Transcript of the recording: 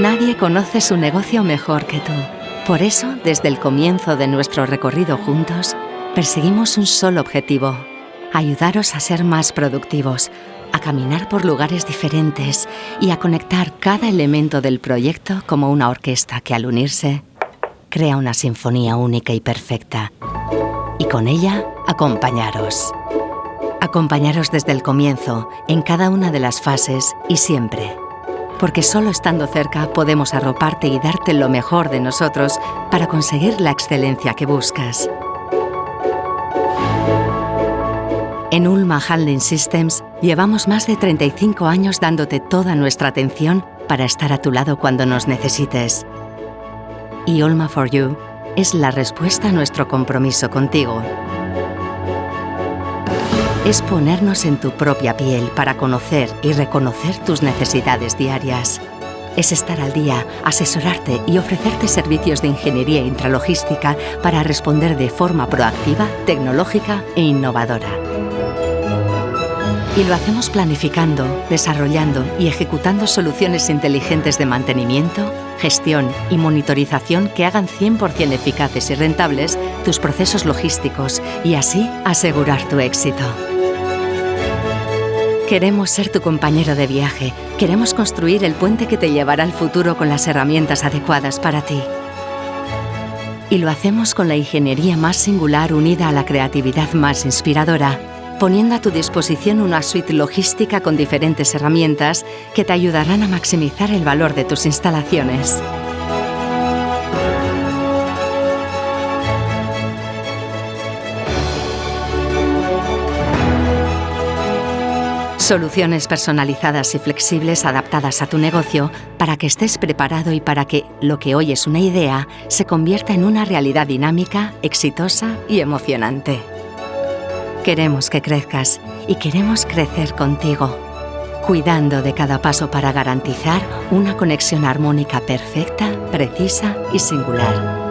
Nadie conoce su negocio mejor que tú. Por eso, desde el comienzo de nuestro recorrido juntos, perseguimos un solo objetivo: ayudaros a ser más productivos, a caminar por lugares diferentes y a conectar cada elemento del proyecto como una orquesta que, al unirse, crea una sinfonía única y perfecta. Y con ella, acompañaros. Acompañaros desde el comienzo, en cada una de las fases y siempre. Porque solo estando cerca podemos arroparte y darte lo mejor de nosotros para conseguir la excelencia que buscas. En Ulma Handling Systems llevamos más de 35 años dándote toda nuestra atención para estar a tu lado cuando nos necesites. Y Ulma for You es la respuesta a nuestro compromiso contigo. Es ponernos en tu propia piel para conocer y reconocer tus necesidades diarias. Es estar al día, asesorarte y ofrecerte servicios de ingeniería e intralogística para responder de forma proactiva, tecnológica e innovadora. Y lo hacemos planificando, desarrollando y ejecutando soluciones inteligentes de mantenimiento, gestión y monitorización que hagan 100% eficaces y rentables tus procesos logísticos y así asegurar tu éxito. Queremos ser tu compañero de viaje. Queremos construir el puente que te llevará al futuro con las herramientas adecuadas para ti. Y lo hacemos con la ingeniería más singular unida a la creatividad más inspiradora, poniendo a tu disposición una suite logística con diferentes herramientas que te ayudarán a maximizar el valor de tus instalaciones. Soluciones personalizadas y flexibles adaptadas a tu negocio para que estés preparado y para que lo que hoy es una idea se convierta en una realidad dinámica, exitosa y emocionante. Queremos que crezcas y queremos crecer contigo, cuidando de cada paso para garantizar una conexión armónica perfecta, precisa y singular.